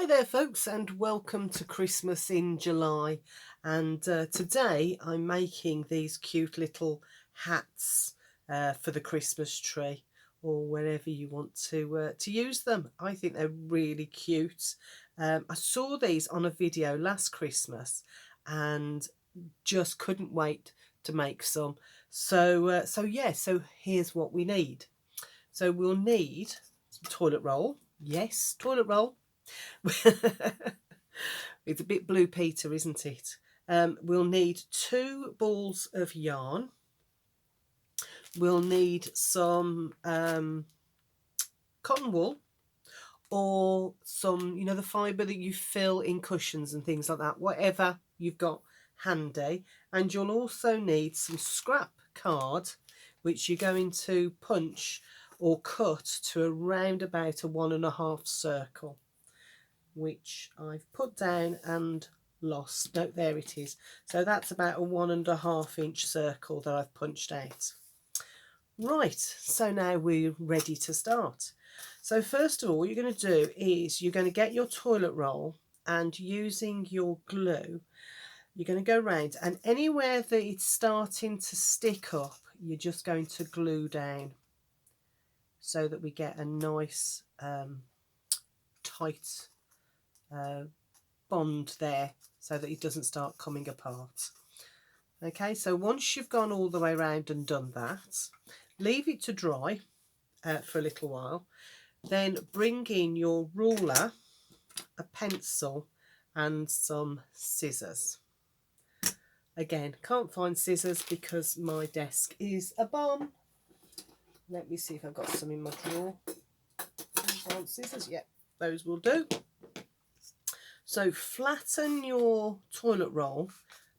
Hi there folks, and welcome to Christmas in July. And today I'm making these cute little hats for the Christmas tree, or wherever you want to use them. I think they're really cute. I saw these on a video last Christmas and just couldn't wait to make some. So here's what we need. So we'll need some toilet roll. Yes, toilet roll. It's a bit Blue Peter, isn't it? We'll need 2 balls of yarn. We'll need some cotton wool, or some, the fibre that you fill in cushions and things like that, whatever you've got handy. And you'll also need some scrap card, which you're going to punch or cut to around about a 1.5 circle, which I've put down and lost. No, there it is. So that's about a 1.5 inch circle that I've punched out. Right, so now we're ready to start. So first of all, what you're going to do is you're going to get your toilet roll, and using your glue, you're going to go around, and anywhere that it's starting to stick up, you're just going to glue down so that we get a nice tight bond there, so that it doesn't start coming apart. Okay, so once you've gone all the way around and done that, leave it to dry for a little while. Then bring in your ruler, a pencil and some scissors. Again, can't find scissors because my desk is a bomb. Let me see if I've got some in my drawer. Scissors, yeah, those will do. So flatten your toilet roll,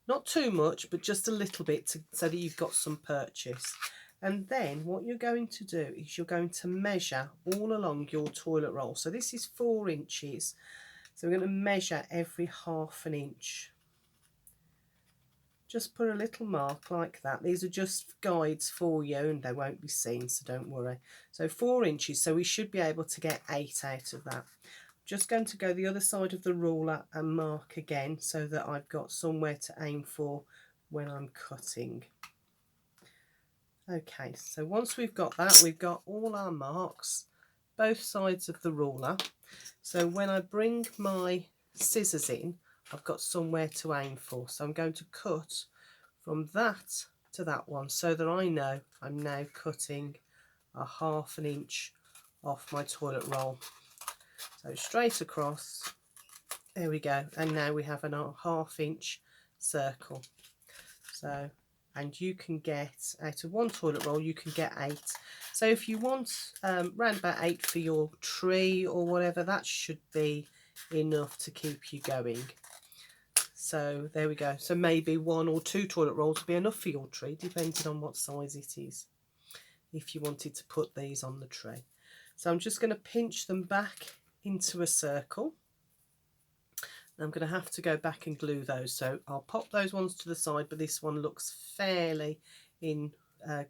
not too much, but just a little bit, so that you've got some purchase. And then what you're going to do is you're going to measure all along your toilet roll. So this is 4 inches. So we're going to measure every 1/2 inch. Just put a little mark like that. These are just guides for you, and they won't be seen, so don't worry. So 4 inches, so we should be able to get 8 out of that. Just going to go the other side of the ruler and mark again, so that I've got somewhere to aim for when I'm cutting. Okay, so once we've got that, we've got all our marks, both sides of the ruler. So when I bring my scissors in, I've got somewhere to aim for. So I'm going to cut from that to that one, so that I know I'm now cutting a 1/2 inch off my toilet roll. So straight across, there we go, and now we have a 1/2 inch circle. So, and you can get, out of 1 toilet roll, you can get 8. So if you want round about 8 for your tree or whatever, that should be enough to keep you going. So there we go. So maybe 1 or 2 toilet rolls will be enough for your tree, depending on what size it is, if you wanted to put these on the tree. So I'm just going to pinch them back into a circle. I'm going to have to go back and glue those, so I'll pop those ones to the side, but this one looks fairly in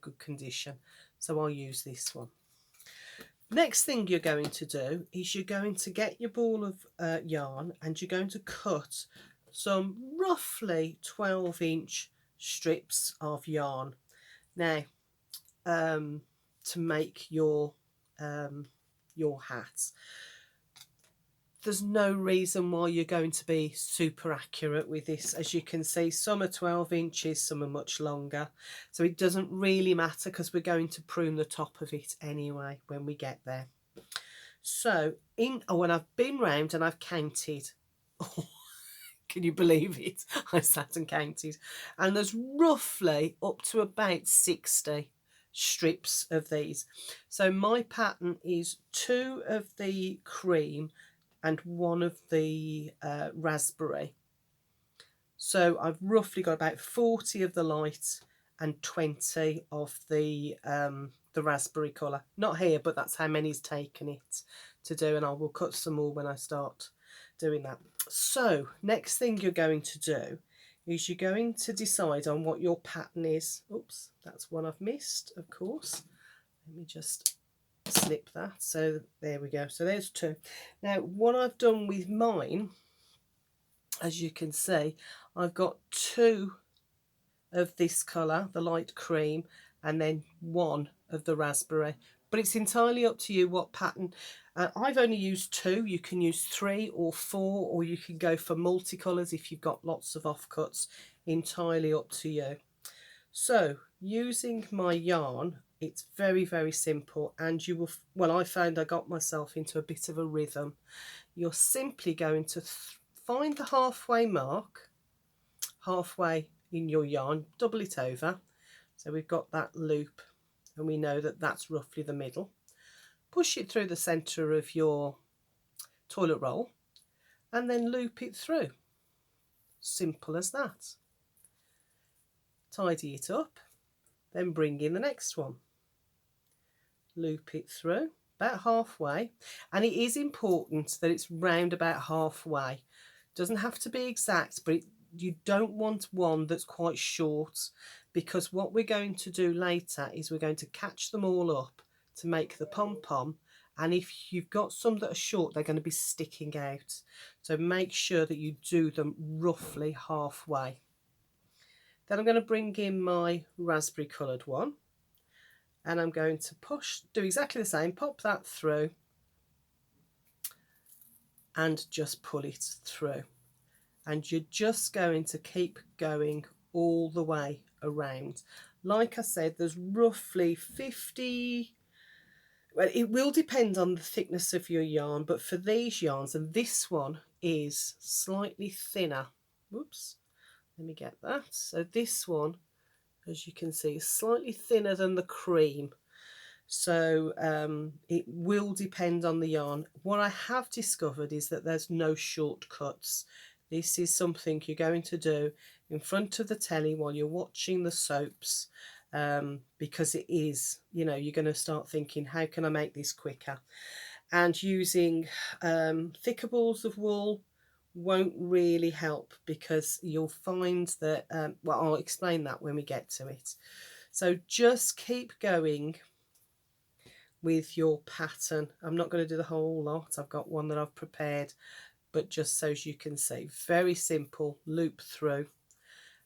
good condition, so I'll use this one. Next thing you're going to do is you're going to get your ball of yarn, and you're going to cut some roughly 12-inch strips of yarn. Now, to make your hats, there's no reason why you're going to be super accurate with this. As you can see, some are 12 inches, some are much longer. So it doesn't really matter, because we're going to prune the top of it anyway when we get there. So when I've been round and I've counted, can you believe it? I sat and counted, and there's roughly up to about 60 strips of these. So my pattern is 2 of the cream and 1 of the raspberry. So I've roughly got about 40 of the light and 20 of the raspberry colour. Not here, but that's how many's taken it to do, and I will cut some more when I start doing that. So next thing you're going to do is you're going to decide on what your pattern is. Oops, that's one I've missed, of course. Let me just snip that. So there we go. So there's 2. Now what I've done with mine, as you can see, I've got 2 of this colour, the light cream, and then 1 of the raspberry. But it's entirely up to you what pattern. I've only used 2. You can use 3 or 4, or you can go for multicolours if you've got lots of offcuts. Entirely up to you. So using my yarn, it's very, very simple, and you will, well, I found I got myself into a bit of a rhythm. You're simply going to find the halfway mark, halfway in your yarn, double it over. So we've got that loop, and we know that that's roughly the middle. Push it through the centre of your toilet roll, and then loop it through. Simple as that. Tidy it up, then bring in the next one. Loop it through about halfway, and it is important that it's round about halfway. Doesn't have to be exact, but you don't want one that's quite short, because what we're going to do later is we're going to catch them all up to make the pom-pom, and if you've got some that are short, they're going to be sticking out. So make sure that you do them roughly halfway. Then I'm going to bring in my raspberry coloured one, and I'm going to do exactly the same, pop that through and just pull it through. And you're just going to keep going all the way around. Like I said, there's roughly 50, well, it will depend on the thickness of your yarn, but for these yarns, and this one is slightly thinner. Whoops, let me get that. So this one, as you can see, is slightly thinner than the cream. So it will depend on the yarn. What I have discovered is that there's no shortcuts. This is something you're going to do in front of the telly while you're watching the soaps, because it is, you know, you're going to start thinking, how can I make this quicker? And using thicker balls of wool won't really help, because you'll find that, well, I'll explain that when we get to it. So just keep going with your pattern. I'm not going to do the whole lot. I've got one that I've prepared, but just so as you can see, very simple, loop through,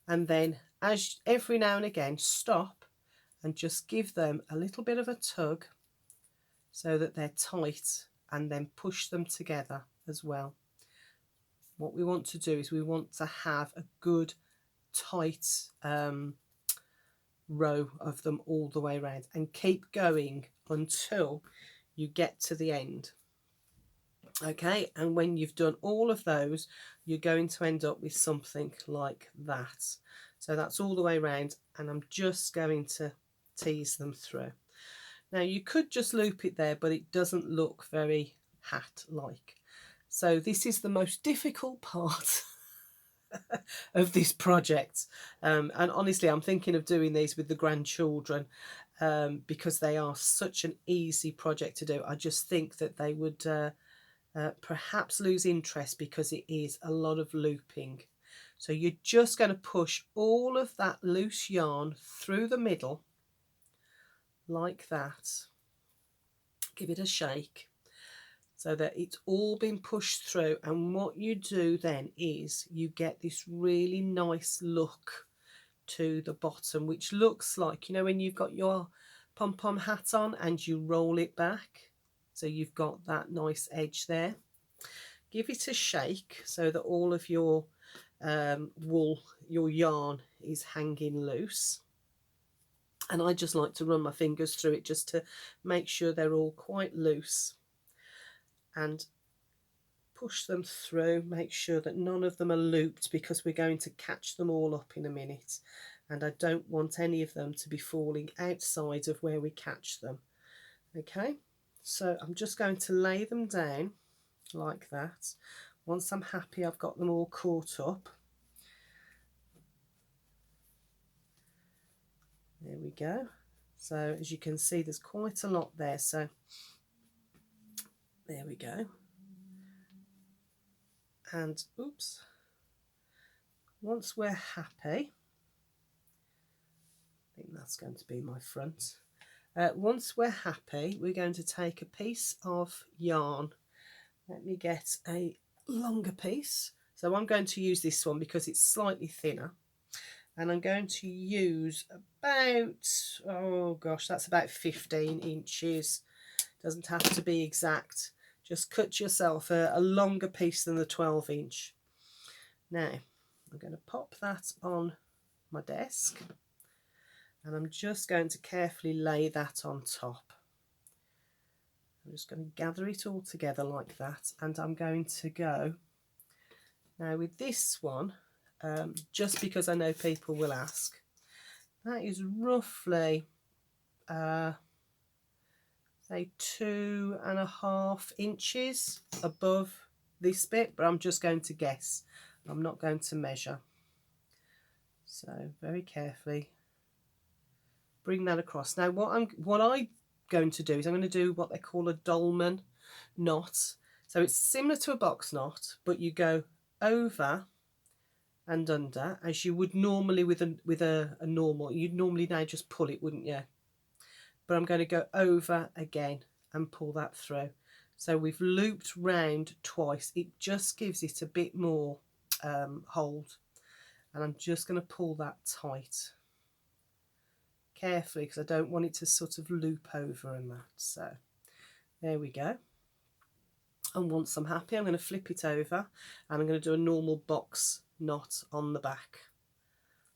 and then as every now and again stop and just give them a little bit of a tug so that they're tight, and then push them together as well. What we want to do is we want to have a good tight row of them all the way around, and keep going until you get to the end. Okay, and when you've done all of those, you're going to end up with something like that. So that's all the way around, and I'm just going to tease them through. Now you could just loop it there, but it doesn't look very hat-like. So this is the most difficult part of this project, and honestly I'm thinking of doing these with the grandchildren, because they are such an easy project to do. I just think that they would perhaps lose interest because it is a lot of looping. So you're just going to push all of that loose yarn through the middle like that. Give it a shake so that it's all been pushed through, and what you do then is you get this really nice look to the bottom, which looks like, you know, when you've got your pom-pom hat on and you roll it back, so you've got that nice edge there. Give it a shake so that all of your wool, your yarn, is hanging loose, and I just like to run my fingers through it just to make sure they're all quite loose, and push them through. Make sure that none of them are looped, because we're going to catch them all up in a minute, and I don't want any of them to be falling outside of where we catch them. Okay, so I'm just going to lay them down like that. Once I'm happy I've got them all caught up, there we go. So as you can see, there's quite a lot there, so there we go. And oops, once we're happy, I think that's going to be my front, Once we're happy, we're going to take a piece of yarn. Let me get a longer piece. So I'm going to use this one because it's slightly thinner. And I'm going to use about, oh gosh, that's about 15 inches. Doesn't have to be exact. Just cut yourself a longer piece than the 12-inch. Now, I'm going to pop that on my desk. And I'm just going to carefully lay that on top. I'm just going to gather it all together like that. And I'm going to go, now with this one, just because I know people will ask, that is roughly say 2.5 inches above this bit, but I'm just going to guess. I'm not going to measure. So very carefully bring that across. Now what I'm going to do is I'm going to do what they call a dolman knot. So it's similar to a box knot, but you go over and under as you would normally with a normal. You'd normally now just pull it, wouldn't you? But I'm going to go over again and pull that through. So we've looped round twice. It just gives it a bit more hold, and I'm just going to pull that tight carefully because I don't want it to sort of loop over and that. So there we go. And once I'm happy, I'm going to flip it over and I'm going to do a normal box knot on the back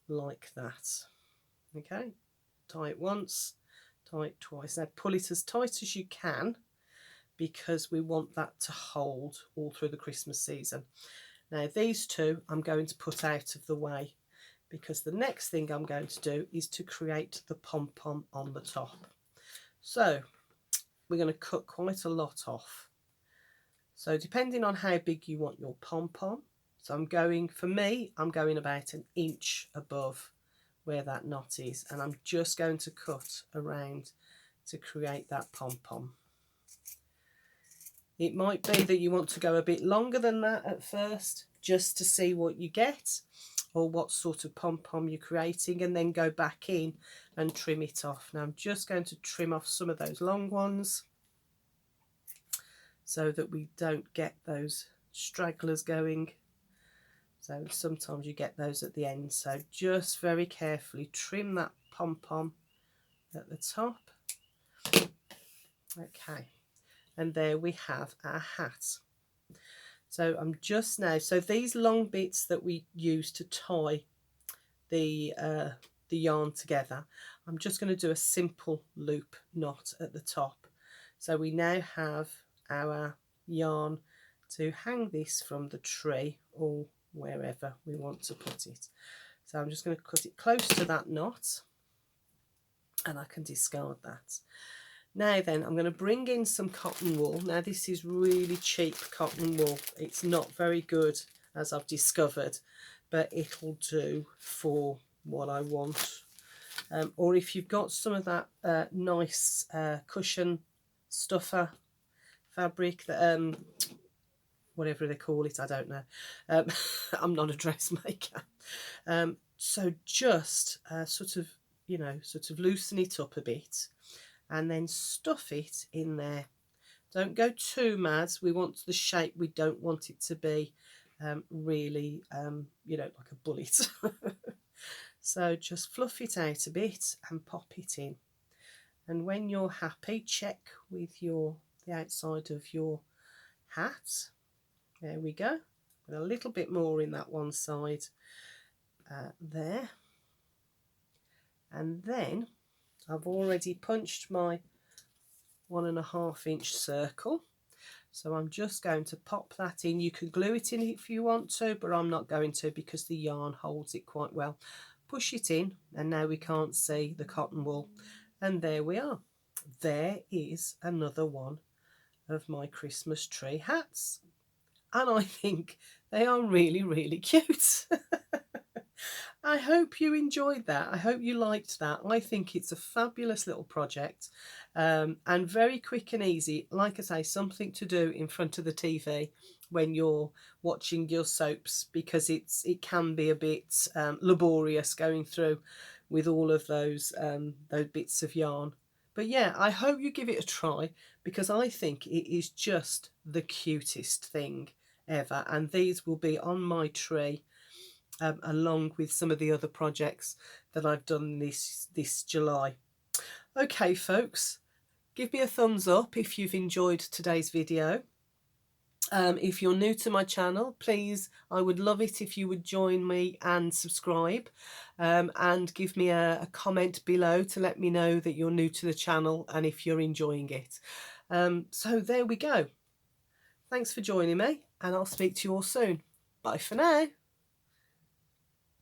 like that. Okay, tie it once, tie it twice. Now pull it as tight as you can because we want that to hold all through the Christmas season. Now these two I'm going to put out of the way because the next thing I'm going to do is to create the pom-pom on the top. So we're going to cut quite a lot off. So depending on how big you want your pom-pom, so I'm going about 1 inch above where that knot is, and I'm just going to cut around to create that pom-pom. It might be that you want to go a bit longer than that at first just to see what you get or what sort of pom-pom you're creating, and then go back in and trim it off. Now I'm just going to trim off some of those long ones so that we don't get those stragglers going. So sometimes you get those at the end. So just very carefully trim that pom-pom at the top. Okay, and there we have our hat. So I'm just now, so these long bits that we use to tie the yarn together, I'm just going to do a simple loop knot at the top. So we now have our yarn to hang this from the tree or wherever we want to put it. So I'm just going to cut it close to that knot and I can discard that. Now then, I'm going to bring in some cotton wool. Now this is really cheap cotton wool. It's not very good, as I've discovered, but it'll do for what I want. Or if you've got some of that nice cushion stuffer fabric, that whatever they call it, I don't know. I'm not a dressmaker. So just sort of loosen it up a bit and then stuff it in there. Don't go too mad. We want the shape. We don't want it to be really, like a bullet. So just fluff it out a bit and pop it in. And when you're happy, check with the outside of your hat. There we go. Put a little bit more in that one side there. And then I've already punched my 1.5 inch circle. So I'm just going to pop that in. You can glue it in if you want to, but I'm not going to because the yarn holds it quite well. Push it in, and now we can't see the cotton wool. And there we are. There is another one of my Christmas tree hats. And I think they are really, really cute. I hope you enjoyed that. I hope you liked that. I think it's a fabulous little project and very quick and easy. Like I say, something to do in front of the TV when you're watching your soaps, because it can be a bit laborious going through with all of those bits of yarn. But yeah, I hope you give it a try, because I think it is just the cutest thing ever. And these will be on my tree along with some of the other projects that I've done this July. Okay, folks, give me a thumbs up if you've enjoyed today's video. If you're new to my channel, please, I would love it if you would join me and subscribe, and give me a comment below to let me know that you're new to the channel and if you're enjoying it. So there we go. Thanks for joining me, and I'll speak to you all soon. Bye for now.